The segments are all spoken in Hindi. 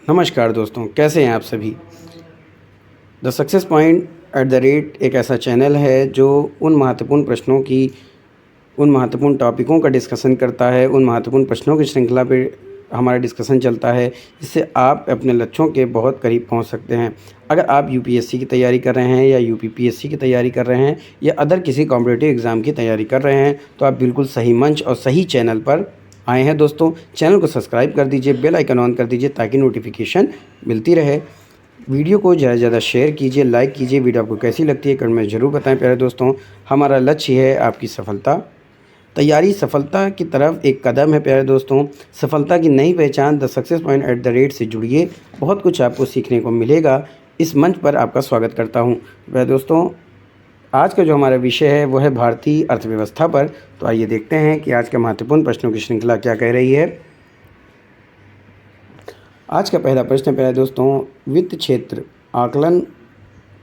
नमस्कार दोस्तों, कैसे हैं आप सभी। The success point at the rate एक ऐसा चैनल है जो उन महत्वपूर्ण टॉपिकों का डिस्कशन करता है, उन महत्वपूर्ण प्रश्नों की श्रृंखला पे हमारा डिस्कशन चलता है, जिससे आप अपने लक्ष्यों के बहुत करीब पहुंच सकते हैं। अगर आप यूपीएससी की तैयारी कर रहे हैं या यूपीपीएससी की तैयारी कर रहे हैं या अदर किसी कॉम्पिटिटिव एग्ज़ाम की तैयारी कर रहे हैं, तो आप बिल्कुल सही मंच और सही चैनल पर आए हैं। दोस्तों, चैनल को सब्सक्राइब कर दीजिए, बेल आइकन ऑन कर दीजिए ताकि नोटिफिकेशन मिलती रहे। वीडियो को ज़्यादा से ज़्यादा शेयर कीजिए, लाइक कीजिए। वीडियो आपको कैसी लगती है कमेंट में ज़रूर बताएं। प्यारे दोस्तों, हमारा लक्ष्य है आपकी सफलता। तैयारी सफलता की तरफ एक कदम है। प्यारे दोस्तों, सफलता की नई पहचान the success point at the rate से जुड़िए, बहुत कुछ आपको सीखने को मिलेगा। इस मंच पर आपका स्वागत करता हूँ। प्यारे दोस्तों, आज का जो हमारा विषय है वो है भारतीय अर्थव्यवस्था पर। तो आइए देखते हैं कि आज के महत्वपूर्ण प्रश्नों की श्रृंखला क्या कह रही है। आज का पहला प्रश्न है प्यारे दोस्तों, वित्त क्षेत्र आकलन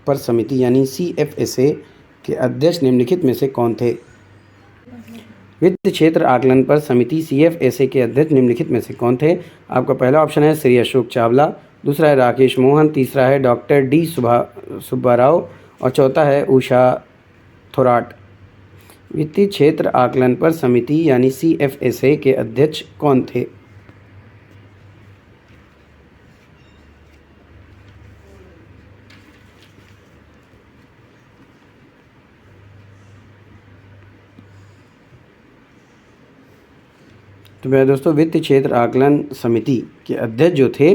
पर समिति यानी CFSA के अध्यक्ष निम्नलिखित में से कौन थे। वित्त क्षेत्र आकलन पर समिति CFSA के अध्यक्ष निम्नलिखित में से कौन थे। आपका पहला ऑप्शन है श्री अशोक चावला, दूसरा है राकेश मोहन, तीसरा है डॉक्टर डी सुब्बाराव और चौथा है उषा थोराट। वित्तीय क्षेत्र आकलन पर समिति यानी CFSA के अध्यक्ष कौन थे। तो मेरे दोस्तों, वित्त क्षेत्र आकलन समिति के अध्यक्ष जो थे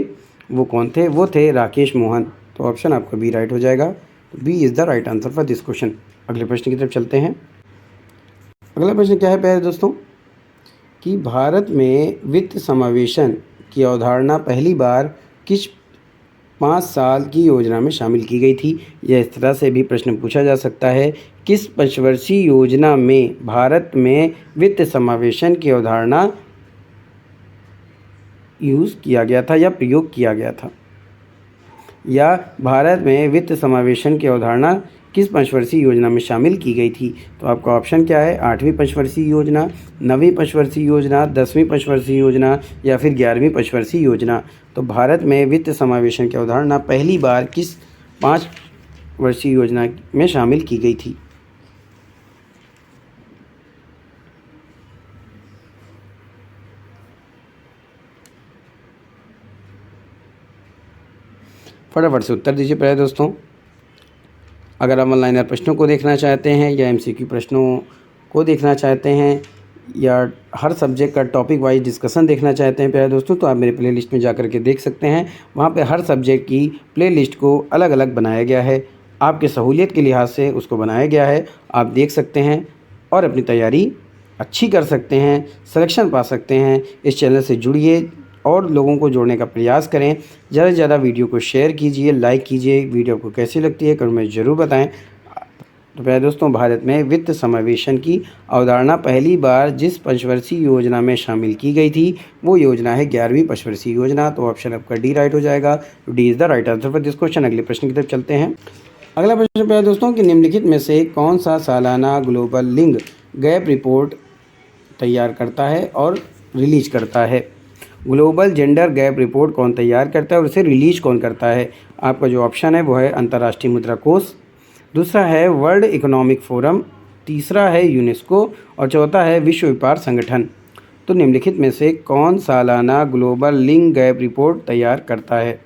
वो कौन थे, वो थे राकेश मोहन। तो ऑप्शन आपका बी राइट हो जाएगा। तो B is the right answer for this question. अगले प्रश्न की तरफ चलते हैं। अगला प्रश्न क्या है प्यारे दोस्तों कि भारत में वित्त समावेशन की अवधारणा पहली बार किस 5 साल की योजना में शामिल की गई थी। यह इस तरह से भी प्रश्न पूछा जा सकता है, किस पंचवर्षीय योजना में भारत में वित्त समावेशन की अवधारणा यूज़ किया गया था या प्रयोग किया गया था, या भारत में वित्त समावेशन की अवधारणा किस पंचवर्षीय योजना में शामिल की गई थी। तो आपका ऑप्शन क्या है, 8वीं पंचवर्षीय योजना, 9वीं पंचवर्षीय योजना, 10वीं पंचवर्षीय योजना या फिर 11वीं पंचवर्षीय योजना। तो भारत में वित्त समावेशन की अवधारणा पहली बार किस 5 वर्षीय योजना में शामिल की गई थी। फटाफट से उत्तर दीजिए प्यारे दोस्तों। अगर आप ऑनलाइन प्रश्नों को देखना चाहते हैं या MCQ प्रश्नों को देखना चाहते हैं या हर सब्जेक्ट का टॉपिक वाइज डिस्कशन देखना चाहते हैं प्यारे दोस्तों, तो आप मेरे प्लेलिस्ट में जा कर के देख सकते हैं। वहाँ पे हर सब्जेक्ट की प्लेलिस्ट को अलग अलग बनाया गया है, आपके सहूलियत के लिहाज से उसको बनाया गया है। आप देख सकते हैं और अपनी तैयारी अच्छी कर सकते हैं, सिलेक्शन पा सकते हैं। इस चैनल से जुड़िए और लोगों को जोड़ने का प्रयास करें। ज़्यादा से ज़्यादा वीडियो को शेयर कीजिए, लाइक कीजिए। वीडियो को कैसी लगती है कमेंट में ज़रूर बताएं। तो प्यारे दोस्तों, भारत में वित्त समावेशन की अवधारणा पहली बार जिस पंचवर्षीय योजना में शामिल की गई थी वो योजना है 11वीं पंचवर्षीय योजना। तो ऑप्शन आपका डी राइट हो जाएगा। D is the right answer for this question. अगले प्रश्न की तरफ चलते हैं। अगला प्रश्न प्यारे दोस्तों कि निम्नलिखित में से कौन सा सालाना ग्लोबल लिंग गैप रिपोर्ट तैयार करता है और रिलीज करता है। ग्लोबल जेंडर गैप रिपोर्ट कौन तैयार करता है और उसे रिलीज कौन करता है। आपका जो ऑप्शन है वो है अंतर्राष्ट्रीय मुद्रा कोष, दूसरा है वर्ल्ड इकोनॉमिक फोरम, तीसरा है यूनेस्को और चौथा है विश्व व्यापार संगठन। तो निम्नलिखित में से कौन सालाना ग्लोबल लिंग गैप रिपोर्ट तैयार करता है।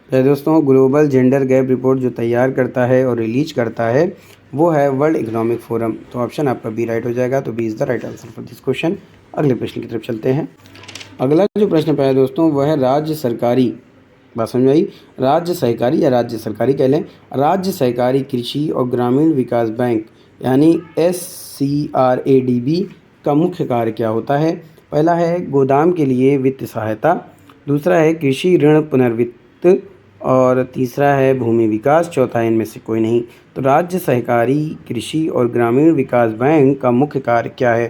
तो दोस्तों, ग्लोबल जेंडर गैप रिपोर्ट जो तैयार करता है और रिलीज करता है वो है वर्ल्ड इकोनॉमिक फोरम। तो ऑप्शन आपका बी राइट हो जाएगा। तो B is the right answer for this question. अगले प्रश्न की तरफ चलते हैं। अगला जो प्रश्न पाया दोस्तों वह है राज्य सरकारी, बात समझ आई, राज्य सहकारी या राज्य सरकारी कह लें, राज्य सहकारी कृषि और ग्रामीण विकास बैंक यानी SCRADB का मुख्य कार्य क्या होता है। पहला है गोदाम के लिए वित्त सहायता, दूसरा है कृषि ऋण पुनर्वित्त और तीसरा है भूमि विकास, चौथा इनमें से कोई नहीं। तो राज्य सहकारी कृषि और ग्रामीण विकास बैंक का मुख्य कार्य क्या है।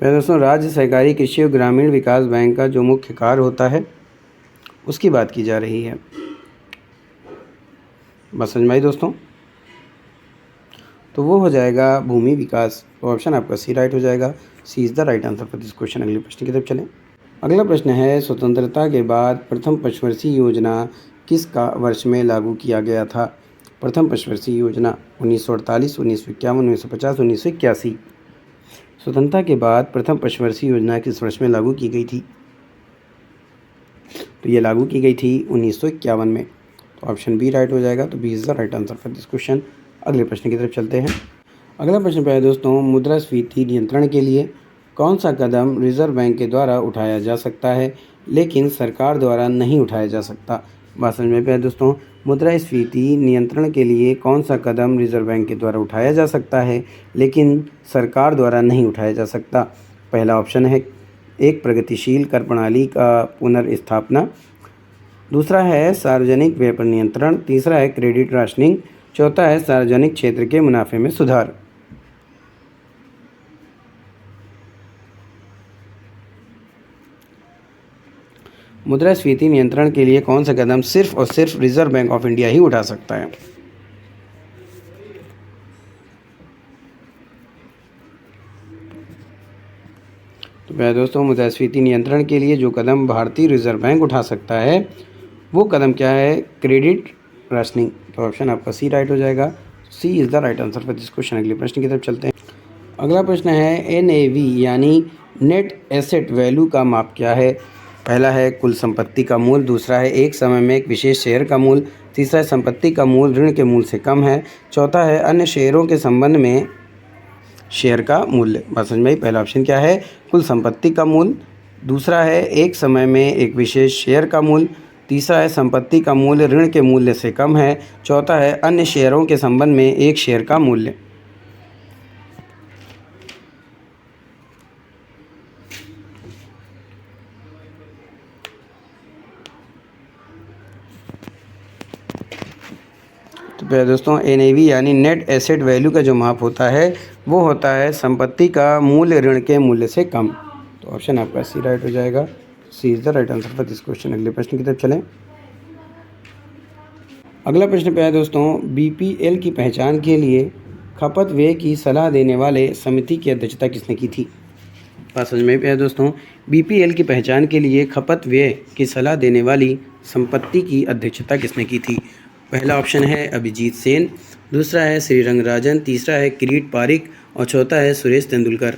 पहले दोस्तों, राज्य सहकारी कृषि और ग्रामीण विकास बैंक का जो मुख्य कार्य होता है उसकी बात की जा रही है। बस समझ में आई दोस्तों? तो वो हो जाएगा भूमि विकास। तो ऑप्शन आपका सी राइट हो जाएगा। C is the right answer for this question. अगले प्रश्न की तरफ चलें। अगला प्रश्न है, स्वतंत्रता के बाद प्रथम पंचवर्षीय योजना किस वर्ष में लागू किया गया था? प्रथम पंचवर्षीय योजना 1948, 1951, 1950, 1981। स्वतंत्रता के बाद प्रथम पंचवर्षीय योजना किस वर्ष में लागू की गई थी? तो ये लागू की गई थी 1951 में। तो ऑप्शन बी राइट हो जाएगा। तो B is the right answer for this question. अगले प्रश्न की तरफ चलते हैं। अगला प्रश्न है दोस्तों, मुद्रास्फीति नियंत्रण के लिए कौन सा कदम रिजर्व बैंक के द्वारा उठाया जा सकता है लेकिन सरकार द्वारा नहीं उठाया जा सकता? बात समझ में आया दोस्तों? मुद्रास्फीति नियंत्रण के लिए कौन सा कदम रिजर्व बैंक के द्वारा उठाया जा सकता है लेकिन सरकार द्वारा नहीं उठाया जा सकता? पहला ऑप्शन है एक प्रगतिशील कर प्रणाली का पुनर्स्थापना, दूसरा है सार्वजनिक व्यय पर नियंत्रण, तीसरा है क्रेडिट राशनिंग, चौथा है सार्वजनिक क्षेत्र के मुनाफे में सुधार। मुद्रास्फीति नियंत्रण के लिए कौन सा कदम सिर्फ और सिर्फ रिजर्व बैंक ऑफ इंडिया ही उठा सकता है? तो प्यारे दोस्तों, मुद्रास्फीति नियंत्रण के लिए जो कदम भारतीय रिजर्व बैंक उठा सकता है वो कदम क्या है? Credit rationing. तो ऑप्शन आपका सी राइट हो जाएगा। C is the right answer for this question. अगले प्रश्न की तरफ चलते हैं। अगला प्रश्न है, NAV यानी नेट एसेट वैल्यू का माप क्या है? पहला है कुल संपत्ति का मूल, दूसरा है एक समय में एक विशेष शेयर का मूल, तीसरा है संपत्ति का मूल ऋण के मूल से कम है, चौथा है अन्य शेयरों के संबंध में शेयर का मूल्य। बात समझ में आई? पहला ऑप्शन क्या है? कुल संपत्ति का मूल, दूसरा है एक समय में एक विशेष शेयर का मूल, तीसरा है संपत्ति का मूल्य ऋण के मूल्य से कम है, चौथा है अन्य शेयरों के संबंध में एक शेयर का मूल्य। तो प्यारे दोस्तों, NAV यानी नेट एसेट वैल्यू का जो माप होता है वो होता है संपत्ति का मूल्य ऋण के मूल्य से कम। तो ऑप्शन आपका सी राइट हो जाएगा। C is the right answer for this question. अगले प्रश्न की तरफ चलें। अगला प्रश्न प्यारे दोस्तों, BPL की पहचान के लिए खपत व्यय की सलाह देने वाले समिति की अध्यक्षता किसने की थी? बात समझ में प्यारे दोस्तों, BPL की पहचान के लिए खपत व्यय की सलाह देने वाली संपत्ति की अध्यक्षता किसने की थी? पहला ऑप्शन है अभिजीत सेन, दूसरा है श्रीरंग राजन, तीसरा है किरीट पारिक और चौथा है सुरेश तेंदुलकर।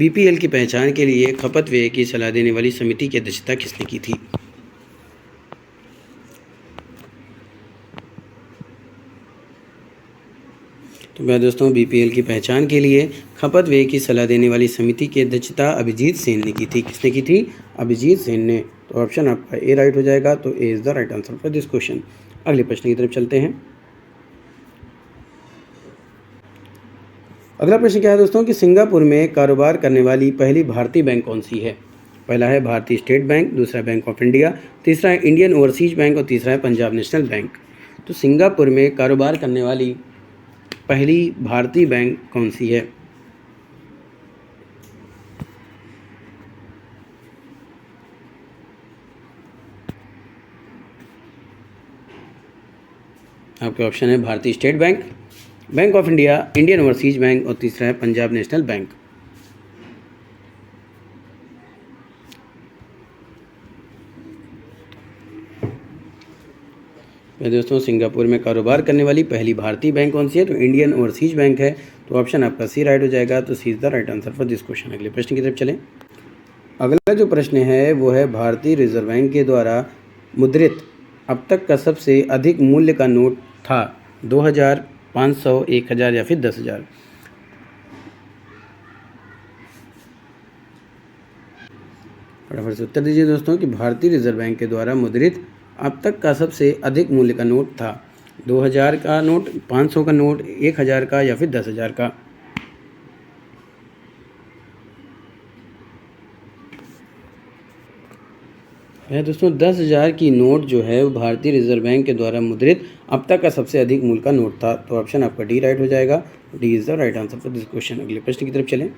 BPL की पहचान के लिए खपत व्यय की सलाह देने वाली समिति की अध्यक्षता किसने की थी? तो मैं दोस्तों, BPL की पहचान के लिए खपत व्यय की सलाह देने वाली समिति की अध्यक्षता अभिजीत सेन ने की थी। किसने की थी? अभिजीत सेन ने। तो ऑप्शन आपका ए राइट हो जाएगा। तो A is the right answer for this question. अगले प्रश्न की तरफ चलते हैं। अगला प्रश्न क्या है दोस्तों कि सिंगापुर में कारोबार करने वाली पहली भारतीय बैंक कौन सी है? पहला है भारतीय स्टेट बैंक, दूसरा बैंक ऑफ इंडिया, तीसरा है इंडियन ओवरसीज बैंक और तीसरा है पंजाब नेशनल बैंक। तो सिंगापुर में कारोबार करने वाली पहली भारतीय बैंक कौन सी है? आपके ऑप्शन है भारतीय state bank, bank of India, Indian overseas bank और तीसरा है पंजाब नेशनल बैंक। दोस्तों, सिंगापुर में कारोबार करने वाली पहली भारतीय बैंक कौन सी है? तो इंडियन ओवरसीज बैंक है। तो ऑप्शन आपका सी राइट हो जाएगा। तो C is the right answer for this question. अगले प्रश्न की तरफ चलें। अगला जो प्रश्न है वो है भारतीय रिजर्व बैंक के द्वारा मुद्रित अब तक का सबसे अधिक मूल्य का नोट था 2000, 500, 1000 या फिर 10,000। फटाफट से उत्तर दीजिए दोस्तों कि भारतीय रिजर्व बैंक के द्वारा मुद्रित अब तक का सबसे अधिक मूल्य का नोट था 2000 का नोट, 500 का नोट, 1000 का या फिर 10,000 का। है दोस्तों, 10,000 की नोट जो है वो भारतीय रिजर्व बैंक के द्वारा मुद्रित अब तक का सबसे अधिक मूल्य का नोट था। तो ऑप्शन आपका डी राइट हो जाएगा। D is the right answer for this question. अगले प्रश्न की तरफ चलें।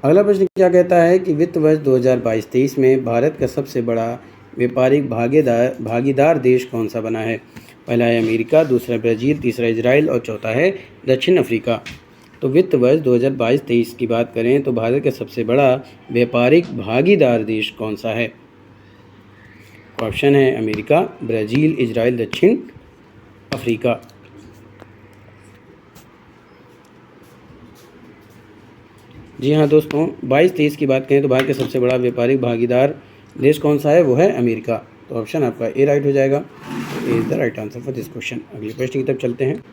अगला प्रश्न क्या कहता है कि वित्त वर्ष 2022-23 में भारत का सबसे बड़ा व्यापारिक भागीदार देश कौन सा बना है? पहला है अमेरिका, दूसरा ब्राज़ील, तीसरा इजराइल और चौथा है दक्षिण अफ्रीका। तो वित्त वर्ष 2022-23 की बात करें तो भारत का सबसे बड़ा व्यापारिक भागीदार देश कौन सा है? ऑप्शन है अमेरिका, ब्राज़ील, इजराइल, दक्षिण अफ्रीका। जी हाँ दोस्तों, 22-23 की बात करें तो भारत का सबसे बड़ा व्यापारिक भागीदार देश कौन सा है? वो है अमेरिका। तो ऑप्शन आपका ए राइट हो जाएगा। A is the right answer for this question. अगले प्रश्न की तरफ चलते हैं।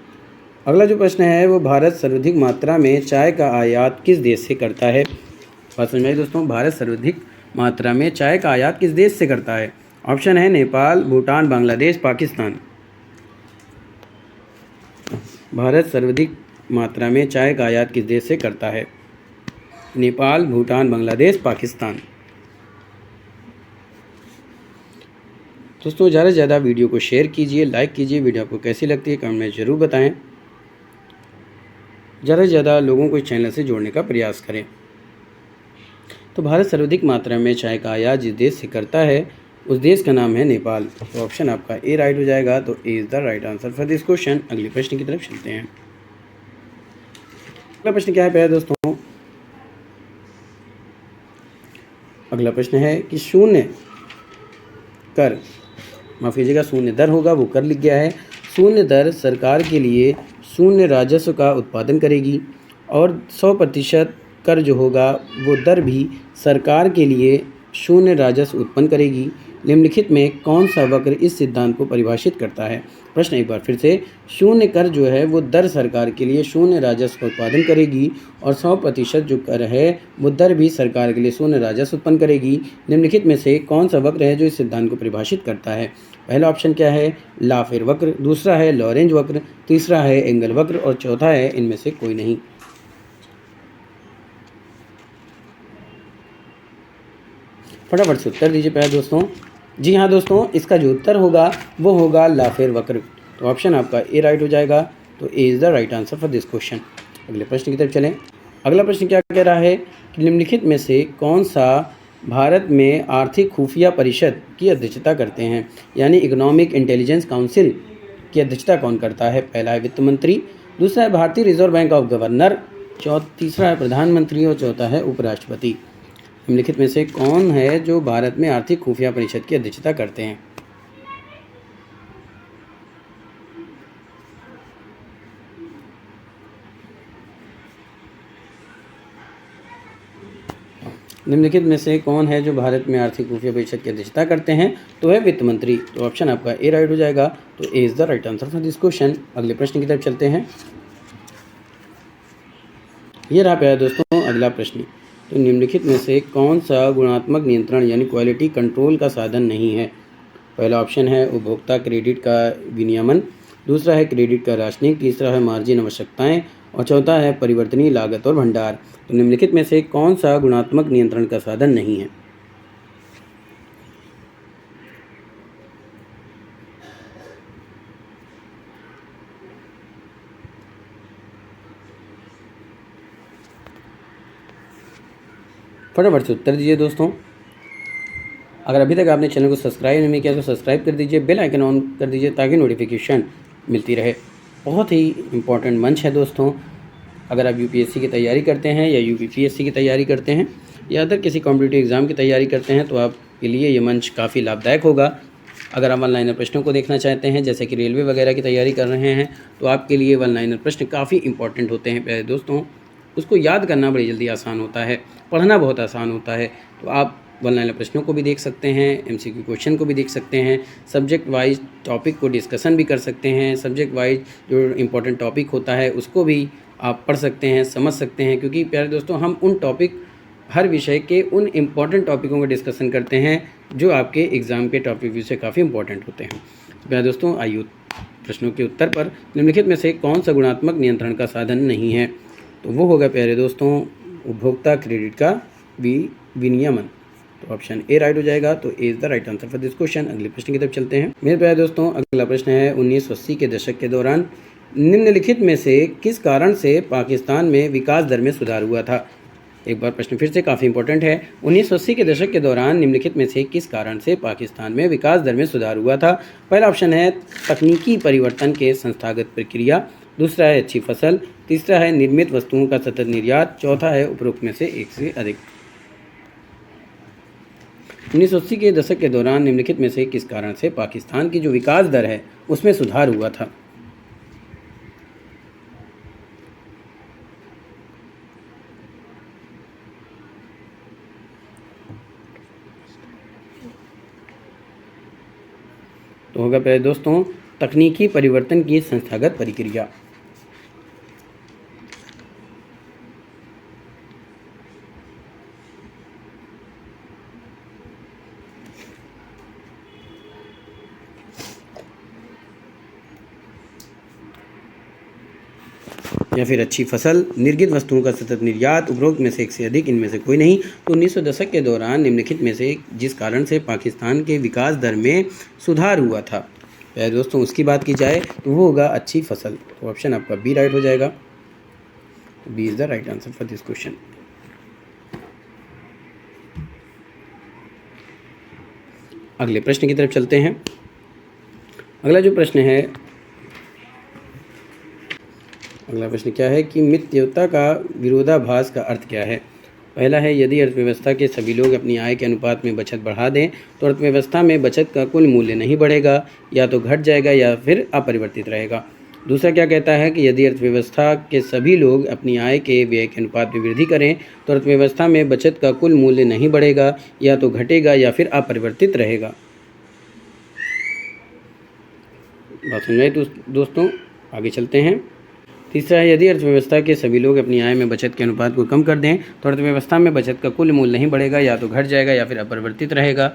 अगला जो प्रश्न है वो भारत सर्वाधिक मात्रा में चाय का आयात किस देश से करता है? बात समझ में आई दोस्तों, भारत सर्वाधिक मात्रा में चाय का आयात किस देश से करता है? ऑप्शन है नेपाल, भूटान, बांग्लादेश, पाकिस्तान। भारत सर्वाधिक मात्रा में चाय का आयात किस देश से करता है? नेपाल, भूटान, बांग्लादेश, पाकिस्तान। दोस्तों ज़्यादा से ज़्यादा वीडियो को शेयर कीजिए, लाइक कीजिए। वीडियो आपको कैसी लगती है कमेंट में ज़रूर बताएं। ज़्यादा से ज़्यादा लोगों को इस चैनल से जोड़ने का प्रयास करें। तो भारत सर्वाधिक मात्रा में चाय का आयात जिस देश से करता है उस देश का नाम है नेपाल। तो ऑप्शन आपका ए राइट हो जाएगा। तो A is the right answer for this question. अगले प्रश्न की तरफ चलते हैं। अगला प्रश्न क्या है प्यारे दोस्तों? अगला प्रश्न है कि शून्य कर, माफ़ कीजिएगा, शून्य दर होगा, वो कर लिख गया है। शून्य दर सरकार के लिए शून्य राजस्व का उत्पादन करेगी और 100% कर जो होगा वो दर भी सरकार के लिए शून्य राजस्व उत्पन्न करेगी। निम्नलिखित में कौन सा वक्र इस सिद्धांत को परिभाषित करता है? प्रश्न एक बार फिर से, शून्य कर जो है वो दर सरकार के लिए शून्य राजस्व का उत्पादन करेगी और 100% जो कर है वो दर भी सरकार के लिए शून्य राजस्व उत्पन्न करेगी। निम्नलिखित में से कौन सा वक्र है जो इस सिद्धांत को परिभाषित करता है? पहला ऑप्शन क्या है? लाफेर वक्र, दूसरा है लॉरेंज वक्र, तीसरा है एंगल वक्र और चौथा है इनमें से कोई नहीं। फटाफट से उत्तर दीजिए प्यारे दोस्तों। जी हाँ दोस्तों, इसका जो उत्तर होगा वो होगा लाफेर वक्र। तो ऑप्शन आपका ए राइट हो जाएगा। तो A is the right answer for this question. अगले प्रश्न की तरफ चलें। अगला प्रश्न क्या कह रहा है कि निम्नलिखित में से कौन सा भारत में आर्थिक खुफिया परिषद की अध्यक्षता करते हैं? यानी इकोनॉमिक इंटेलिजेंस काउंसिल की अध्यक्षता कौन करता है? पहला है वित्त मंत्री, दूसरा है भारतीय रिजर्व बैंक ऑफ गवर्नर, तीसरा है प्रधानमंत्री और चौथा है उपराष्ट्रपति। निम्नलिखित में से कौन है जो भारत में आर्थिक खुफिया परिषद की अध्यक्षता करते हैं? निम्नलिखित में से कौन है जो भारत में आर्थिक खुफिया परिषद की अध्यक्षता करते हैं? तो है वित्त मंत्री। तो ऑप्शन आपका ए राइट हो जाएगा। तो A is the right answer for this question. अगले प्रश्न की तरफ चलते हैं। ये रहा प्यारे दोस्तों अगला प्रश्न। तो निम्नलिखित में से कौन सा गुणात्मक नियंत्रण यानी क्वालिटी कंट्रोल का साधन नहीं है? पहला ऑप्शन है उपभोक्ता क्रेडिट का विनियमन, दूसरा है क्रेडिट का राशनिंग, तीसरा है मार्जिन आवश्यकताएं और चौथा है परिवर्तनीय लागत और भंडार। तो निम्नलिखित में से कौन सा गुणात्मक नियंत्रण का साधन नहीं है? फटाफट से उत्तर दीजिए दोस्तों। अगर अभी तक आपने चैनल को सब्सक्राइब नहीं किया तो सब्सक्राइब कर दीजिए, बेल आइकन ऑन कर दीजिए ताकि नोटिफिकेशन मिलती रहे। बहुत ही इम्पोर्टेंट मंच है दोस्तों। अगर आप यूपीएससी की तैयारी करते हैं या यूपीपीएससी की तैयारी करते हैं या अदर किसी कॉम्पिटिटिव एग्ज़ाम की तैयारी करते हैं तो आपके लिए ये मंच काफ़ी लाभदायक होगा। अगर आप वन लाइनर प्रश्नों को देखना चाहते हैं जैसे कि रेलवे वगैरह की तैयारी कर रहे हैं तो आपके लिए वन लाइनर प्रश्न काफ़ी इंपॉर्टेंट होते हैं प्यारे दोस्तों। उसको याद करना बड़ी जल्दी आसान होता है, पढ़ना बहुत आसान होता है। तो आप वन लाइनर प्रश्नों को भी देख सकते हैं, एमसीक्यू क्वेश्चन को भी देख सकते हैं, सब्जेक्ट वाइज टॉपिक को डिस्कशन भी कर सकते हैं, सब्जेक्ट वाइज जो इम्पोर्टेंट टॉपिक होता है उसको भी आप पढ़ सकते हैं, समझ सकते हैं। क्योंकि प्यारे दोस्तों हम उन टॉपिक, हर विषय के उन इम्पॉर्टेंट टॉपिकों का डिस्कशन करते हैं जो आपके एग्ज़ाम के टॉपिक व्यू से काफ़ी इंपॉर्टेंट होते हैं। तो प्यारे दोस्तों आइए प्रश्नों के उत्तर पर। निम्नलिखित में से कौन सा गुणात्मक नियंत्रण का साधन नहीं है? तो वो होगा प्यारे दोस्तों उपभोक्ता क्रेडिट का विनियमन। तो ऑप्शन ए राइट हो जाएगा। तो A is the right answer for this question. अगले प्रश्न की तरफ चलते हैं मेरे प्यारे दोस्तों। अगला प्रश्न है 1980 के दशक के दौरान निम्नलिखित में से किस कारण से पाकिस्तान में विकास दर में सुधार हुआ था? एक बार प्रश्न फिर से काफ़ी इंपॉर्टेंट है। 1980 के दशक के दौरान निम्नलिखित में से किस कारण से पाकिस्तान में विकास दर में सुधार हुआ था? पहला ऑप्शन है तकनीकी परिवर्तन के संस्थागत प्रक्रिया, दूसरा है अच्छी फसल, तीसरा है निर्मित वस्तुओं का सतत निर्यात, चौथा है उपरोक्त में से एक से अधिक। 1980 के दशक के दौरान निम्नलिखित में से किस कारण से पाकिस्तान की जो विकास दर है उसमें सुधार हुआ था? तो होगा पहले दोस्तों तकनीकी परिवर्तन की संस्थागत प्रक्रिया। या फिर अच्छी फसल, निर्मित वस्तुओं का सतत निर्यात, उपरोक्त में से एक से अधिक, इनमें से कोई नहीं। तो 1900 दशक के दौरान निम्नलिखित में से जिस कारण से पाकिस्तान के विकास दर में सुधार हुआ था, पहले दोस्तों उसकी बात की जाए तो वो होगा अच्छी फसल। तो ऑप्शन आपका बी राइट हो जाएगा। B is the right answer for this question. अगले प्रश्न की तरफ चलते हैं। अगला जो प्रश्न है, अगला प्रश्न क्या है कि मितव्ययिता का विरोधाभास का अर्थ क्या है? पहला है यदि अर्थव्यवस्था के सभी लोग अपनी आय के अनुपात में बचत बढ़ा दें तो अर्थव्यवस्था में बचत का कुल मूल्य नहीं बढ़ेगा, या तो घट जाएगा या फिर अपरिवर्तित रहेगा। दूसरा क्या कहता है कि यदि अर्थव्यवस्था के सभी लोग अपनी आय के व्यय के अनुपात में वृद्धि करें तो अर्थव्यवस्था में बचत का कुल मूल्य नहीं बढ़ेगा, या तो घटेगा या फिर अपरिवर्तित रहेगा। बात समझ में आई दोस्तों? आगे चलते हैं। तीसरा है यदि अर्थव्यवस्था के सभी लोग अपनी आय में बचत के अनुपात को कम कर दें तो अर्थव्यवस्था में बचत का कुल मूल्य नहीं बढ़ेगा, या तो घट जाएगा या फिर अपरिवर्तित रहेगा।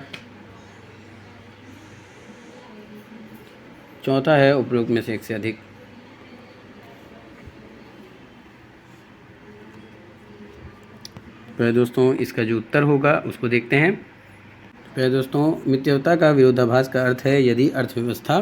चौथा है उपरोक्त में से एक से अधिक। पहले दोस्तों इसका जो उत्तर होगा उसको देखते हैं। पहले दोस्तों मितव्ययिता का विरोधाभास का अर्थ है यदि अर्थव्यवस्था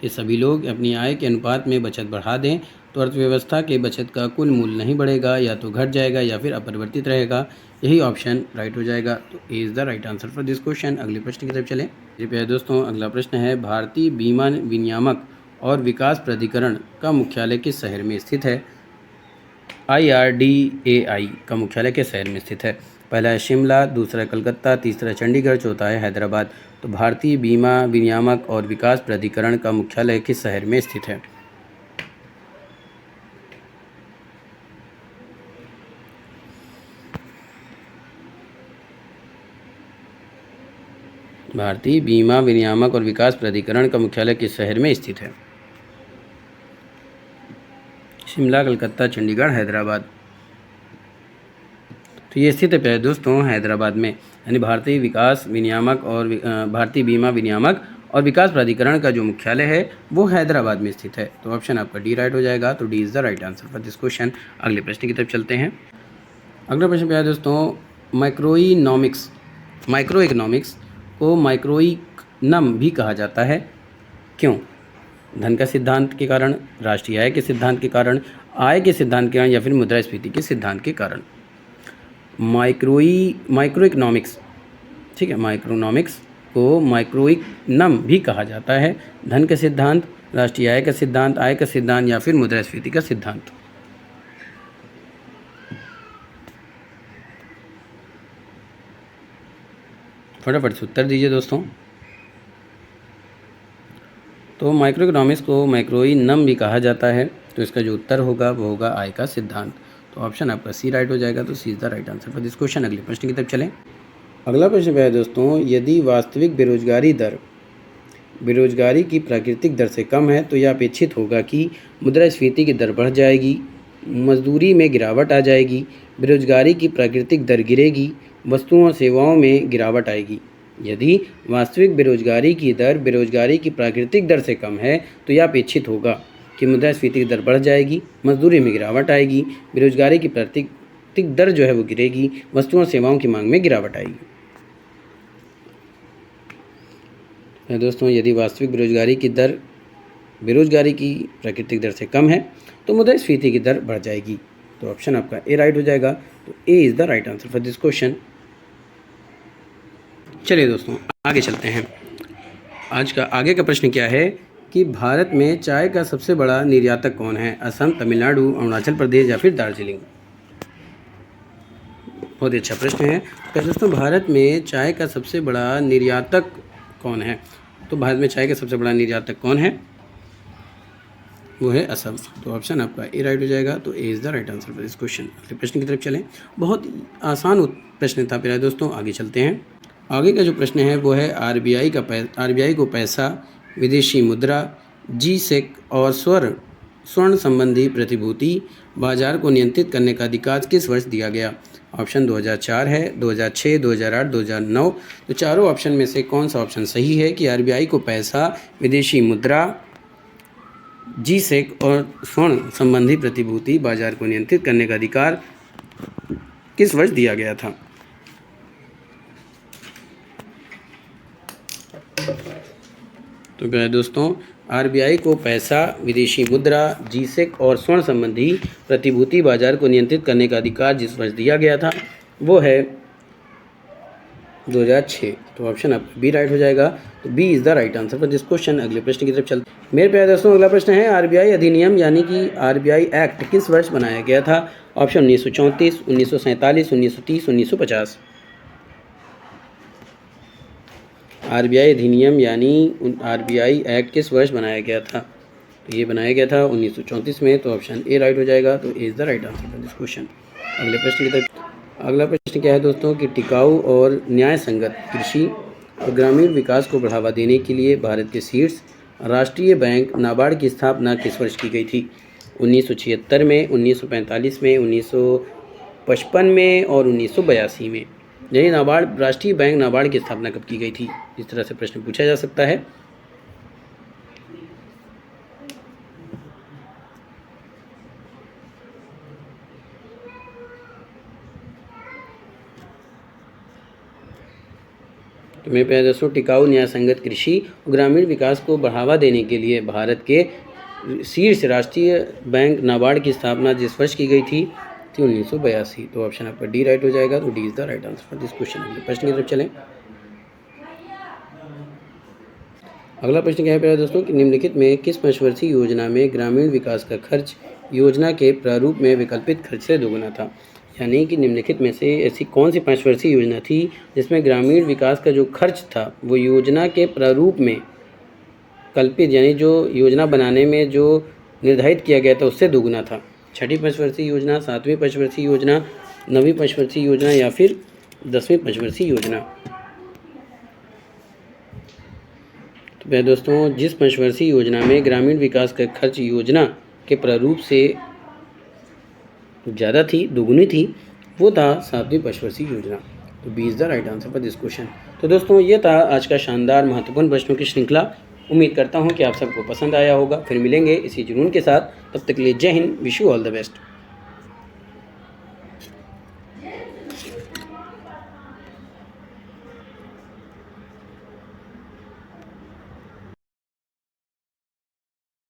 के सभी लोग अपनी आय के अनुपात में बचत बढ़ा दें तो अर्थव्यवस्था के बचत का कुल मूल्य नहीं बढ़ेगा, या तो घट जाएगा या फिर अपरिवर्तित रहेगा। यही ऑप्शन राइट हो जाएगा। तो A is the right answer for this question. अगले प्रश्न की तरफ चलें। जी प्यारे दोस्तों, अगला प्रश्न है भारतीय बीमा विनियामक और विकास प्राधिकरण का मुख्यालय किस शहर में स्थित है? IRDAI का मुख्यालय किस शहर में स्थित है? पहला है शिमला, दूसरा कलकत्ता, तीसरा चंडीगढ़, चौथा है हैदराबाद। तो भारतीय बीमा विनियामक और विकास प्राधिकरण का मुख्यालय किस शहर में स्थित है? भारतीय बीमा विनियामक और विकास प्राधिकरण का मुख्यालय किस शहर में स्थित है? शिमला, कलकत्ता, चंडीगढ़, हैदराबाद। तो ये स्थित है प्यारे दोस्तों हैदराबाद में। यानी भारतीय बीमा विनियामक और विकास प्राधिकरण का जो मुख्यालय है वो हैदराबाद में स्थित है। तो ऑप्शन आपका डी राइट हो जाएगा। तो D is the right answer for this question. अगले प्रश्न की तरफ चलते हैं। अगला प्रश्न प्यारे दोस्तों माइक्रो इकोनॉमिक्स को माइक्रोइकनम भी कहा जाता है, क्यों? धन का सिद्धांत के कारण, राष्ट्रीय आय के सिद्धांत के कारण, आय के सिद्धांत के कारण, या फिर मुद्रास्फीति के सिद्धांत के कारण। माइक्रो इकोनॉमिक्स, ठीक है, माइक्रोनॉमिक्स को माइक्रोइकनम भी कहा जाता है। धन का सिद्धांत, राष्ट्रीय आय का सिद्धांत, आय का सिद्धांत, या फिर मुद्रास्फीति का सिद्धांत। फटाफट से उत्तर दीजिए दोस्तों। तो माइक्रो इकोनॉमिक्स को माइक्रोइकनम भी कहा जाता है। तो इसका जो उत्तर होगा वो होगा आय का सिद्धांत। तो ऑप्शन आपका सी राइट हो जाएगा। तो C is the right answer for this question. अगले प्रश्न की तरफ चलें। अगला प्रश्न है दोस्तों यदि वास्तविक बेरोजगारी दर बेरोजगारी की प्राकृतिक दर से कम है तो यह अपेक्षित होगा कि मुद्रास्फीति की दर बढ़ जाएगी, मजदूरी में गिरावट आ जाएगी, बेरोजगारी की प्राकृतिक दर गिरेगी, वस्तुओं और सेवाओं में गिरावट आएगी। यदि वास्तविक बेरोजगारी की दर बेरोजगारी की प्राकृतिक दर से कम है तो यह अपेक्षित होगा कि मुद्रास्फीति की दर बढ़ जाएगी, मजदूरी में गिरावट आएगी, बेरोजगारी की प्राकृतिक दर जो है वो गिरेगी, वस्तुओं और सेवाओं की मांग में गिरावट आएगी। दोस्तों यदि वास्तविक बेरोजगारी की दर बेरोजगारी की प्राकृतिक दर से कम है तो मुद्रास्फीति की दर बढ़ जाएगी। तो ऑप्शन आपका ए राइट हो जाएगा। तो A is the right answer for this question. चलिए दोस्तों आगे चलते हैं। आज का आगे का प्रश्न क्या है कि भारत में चाय का सबसे बड़ा निर्यातक कौन है? असम, तमिलनाडु, अरुणाचल प्रदेश या फिर दार्जिलिंग? बहुत ही अच्छा प्रश्न है। तो दोस्तों भारत में चाय का सबसे बड़ा निर्यातक कौन है? तो भारत में चाय का सबसे बड़ा निर्यातक कौन है? वो है असम। तो ऑप्शन आपका ए राइट हो जाएगा। तो A is the right answer for this question. अगले प्रश्न की तरफ चलें। बहुत आसान प्रश्न था प्यारे दोस्तों, आगे चलते हैं। आगे का जो प्रश्न है वो है आरबीआई को पैसा, विदेशी मुद्रा, जी-सेक और स्वर्ण संबंधी प्रतिभूति बाजार को नियंत्रित करने का अधिकार किस वर्ष दिया गया? ऑप्शन 2004 है, 2006, 2008, 2009। तो चारों ऑप्शन में से कौन सा ऑप्शन सही है कि आरबीआई को पैसा, विदेशी मुद्रा, जी-सेक और स्वर्ण संबंधी प्रतिभूति बाजार को नियंत्रित करने का अधिकार किस वर्ष दिया गया था? तो क्या है दोस्तों, आरबीआई को पैसा, विदेशी मुद्रा, जी-सेक और स्वर्ण संबंधी प्रतिभूति बाजार को नियंत्रित करने का अधिकार जिस वर्ष दिया गया था वो है 2006। तो ऑप्शन आपका बी राइट हो जाएगा। तो B is the right answer for this question. अगले प्रश्न की तरफ चलते हैं। मेरे प्यारे दोस्तों अगला प्रश्न है आरबीआई अधिनियम यानी कि आरबीआई एक्ट किस वर्ष बनाया गया था? ऑप्शन 1934, 1947, 1930, 1950। आरबीआई अधिनियम यानी आरबीआई एक्ट किस वर्ष बनाया गया था? तो ये बनाया गया था 1934 में। तो ऑप्शन ए राइट हो जाएगा। तो A is the right answer for this question. अगले प्रश्न की तरफ। अगला प्रश्न क्या है दोस्तों कि टिकाऊ और न्याय संगत कृषि और ग्रामीण विकास को बढ़ावा देने के लिए भारत के शीर्ष राष्ट्रीय बैंक नाबार्ड की स्थापना किस वर्ष की गई थी? 1976 में, 1945 में, 1955 में और 1982 में। यानी राष्ट्रीय बैंक नाबार्ड की स्थापना कब की गई थी? इस तरह से प्रश्न पूछा जा सकता है। तो मेरे प्यारे दोस्तों टिकाऊ न्याय संगत कृषि और ग्रामीण विकास को बढ़ावा देने के लिए भारत के शीर्ष राष्ट्रीय बैंक नाबार्ड की स्थापना जिस वर्ष की गई थी 1982। तो ऑप्शन आपका डी राइट हो जाएगा। तो D is the right answer for this question. अगले प्रश्न की तरफ चलें। अगला प्रश्न क्या है प्यारे दोस्तों कि निम्नलिखित में किस पंचवर्षीय योजना में ग्रामीण विकास का खर्च योजना के प्रारूप में विकल्पित खर्च से दोगुना था? यानी कि निम्नलिखित में से ऐसी कौन सी पंचवर्षीय योजना थी जिसमें ग्रामीण विकास का जो खर्च था वो योजना के प्रारूप में कल्पित यानी जो योजना बनाने में जो निर्धारित किया गया था उससे दोगुना था? छठी पंचवर्षीय योजना, सातवीं पंचवर्षीय योजना, नवीं पंचवर्षीय योजना या फिर 10वीं पंचवर्षीय योजना? तो भाई दोस्तों जिस पंचवर्षीय योजना में ग्रामीण विकास का खर्च योजना के प्रारूप से ज़्यादा थी, दोगुनी थी, वो था 7वीं पंचवर्षीय योजना। तो B is the right answer for this question. तो दोस्तों ये था आज का शानदार महत्वपूर्ण प्रश्नों की श्रृंखला। उम्मीद करता हूँ कि आप सबको पसंद आया होगा। फिर मिलेंगे इसी जुनून के साथ। तब तक के लिए जय Hind, wish you all the best.